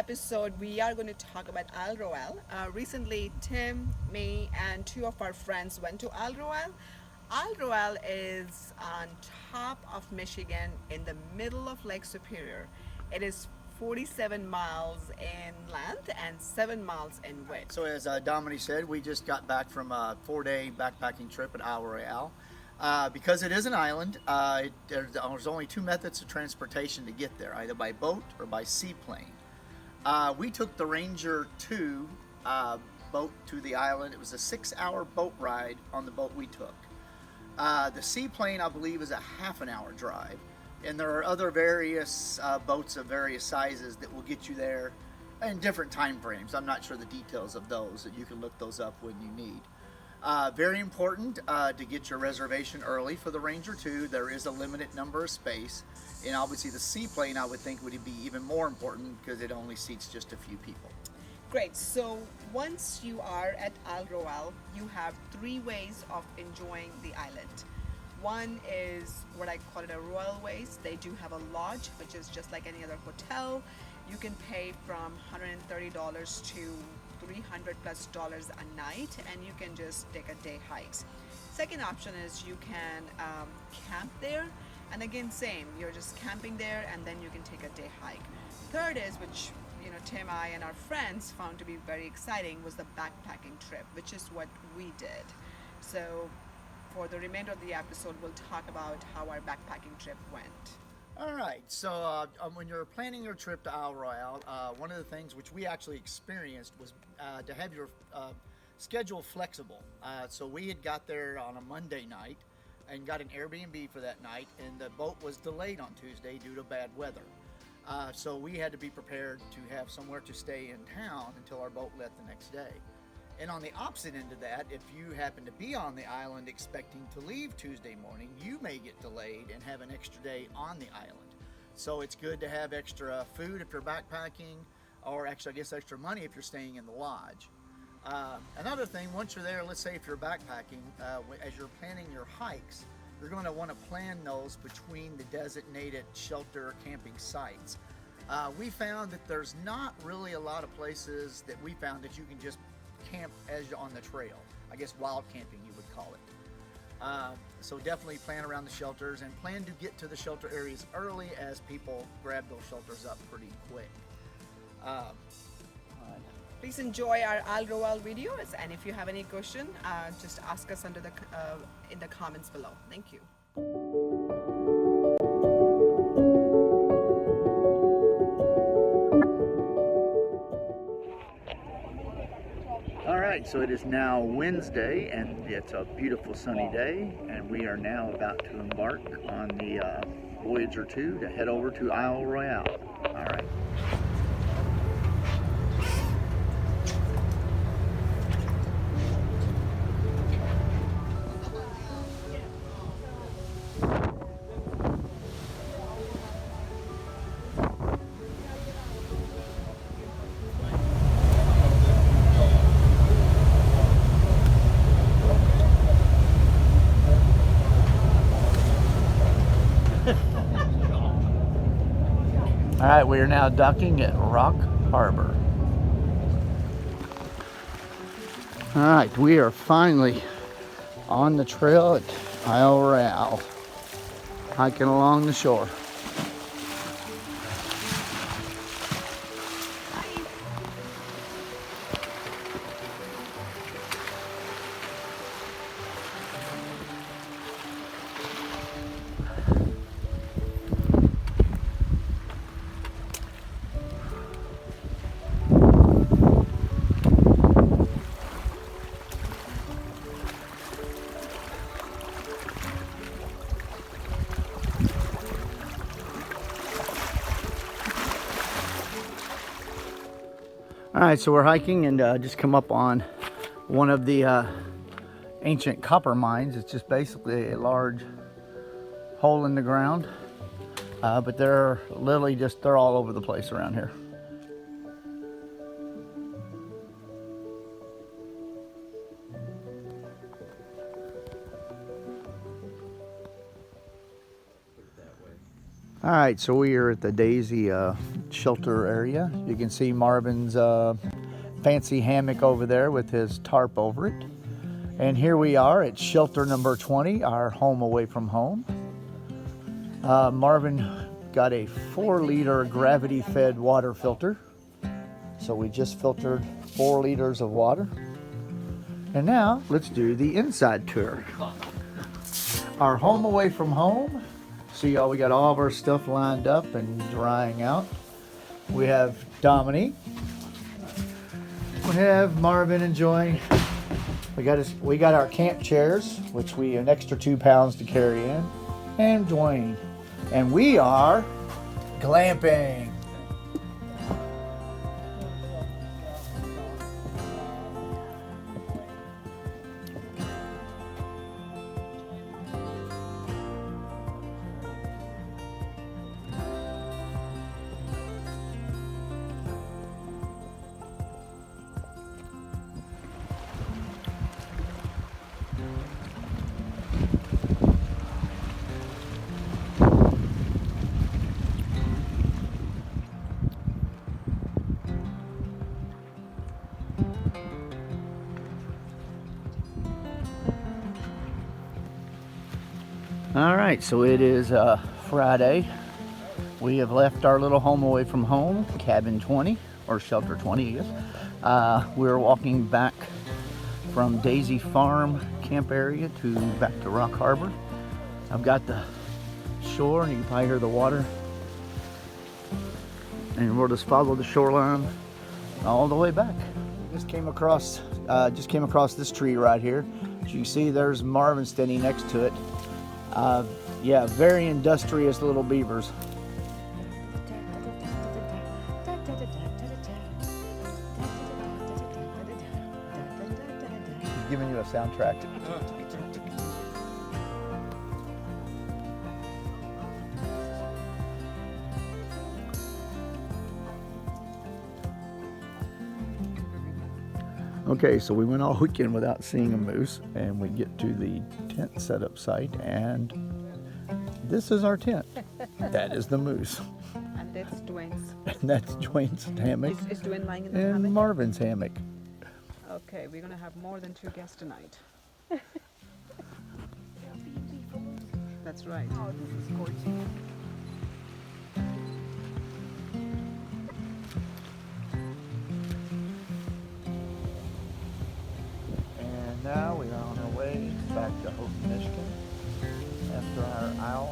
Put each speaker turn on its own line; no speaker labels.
episode, we are going to talk about isle.royale. Recently, Tim, me, and two of our friends went to isle.royale. Isle.royale is on top of Michigan in the middle of Lake Superior. It is 47 miles in length and 7 miles in width.
So as Dominique said, we just got back from a 4-day backpacking trip at Isle Royale. Because it is an island, there's only two methods of transportation to get there, either by boat or by seaplane. We took the Ranger 2 boat to the island. It was a 6-hour boat ride on the boat we took. The seaplane, I believe, is a half an hour drive. And there are other various boats of various sizes that will get you there in different time frames. I'm not sure the details of those, that you can look those up when you need. Very important to get your reservation early for the Ranger 2. There is a limited number of space. And obviously the seaplane, I would think, would be even more important because it only seats just a few people.
Great. So once you are at isle.royale, you have three ways of enjoying the island. One is what I call it a royal ways. They do have a lodge, which is just like any other hotel. You can pay from $130 to $300+ a night, and you can just take a day hikes. Second option is you can camp there, and again same, you're just camping there and then you can take a day hike. Third is, which Tim, I, and our friends found to be very exciting, was the backpacking trip, which is what we did. So for the remainder of the episode, we'll talk about how our backpacking trip went.
All right, so when you're planning your trip to Isle Royale, one of the things which we actually experienced was to have your schedule flexible. So we had got there on a Monday night and got an Airbnb for that night, and the boat was delayed on Tuesday due to bad weather. So we had to be prepared to have somewhere to stay in town until our boat left the next day. And on the opposite end of that, if you happen to be on the island expecting to leave Tuesday morning, you may get delayed and have an extra day on the island. So it's good to have extra food if you're backpacking, or actually I guess extra money if you're staying in the lodge. Another thing, once you're there, let's say if you're backpacking, as you're planning your hikes, you're going to want to plan those between the designated shelter or camping sites. We found that there's not really a lot of places that we found that you can just camp as you're on the trail. I guess wild camping you would call it. So definitely plan around the shelters and plan to get to the shelter areas early, as people grab those shelters up pretty quick.
Please enjoy our isle.royale videos, and if you have any question, just ask us under in the comments below. Thank you.
All right, so it is now Wednesday, and it's a beautiful sunny day, and we are now about to embark on the Voyager 2 to head over to Isle Royale. All right. All right, we are now docking at Rock Harbor. All right, we are finally on the trail at Isle Royale, hiking along the shore. All right, so we're hiking and just come up on one of the ancient copper mines. It's just basically a large hole in the ground, but they're literally they're all over the place around here. All right, so we are at the Daisy shelter area. You can see Marvin's fancy hammock over there with his tarp over it. And here we are at shelter number 20, our home away from home. Marvin got a 4-liter gravity-fed water filter. So we just filtered 4 liters of water. And now let's do the inside tour. Our home away from home. See how we got all of our stuff lined up and drying out. We have Dominique. We have Marvin enjoying. We got our camp chairs, which we an extra 2 pounds to carry in, and Dwayne. And we are glamping. All right, so it is Friday. We have left our little home away from home, cabin 20, or shelter 20, I guess. We're walking back from Daisy Farm camp area to back to Rock Harbor. I've got the shore, and you can probably hear the water. And we'll just follow the shoreline all the way back. Just came across this tree right here. As you can see, there's Marvin standing next to it. Yeah, very industrious little beavers. He's giving you a soundtrack. Okay, so we went all weekend without seeing a moose, and we get to the tent setup site, and this is our tent. That is the moose.
And that's Dwayne's.
And that's Dwayne's hammock.
Is Dwayne lying in the
and
hammock?
Marvin's hammock.
Okay, we're gonna have more than 2 guests tonight. That's right.
Oh, this is gorgeous.
And now we are on our way back to Houghton, Michigan after our Isle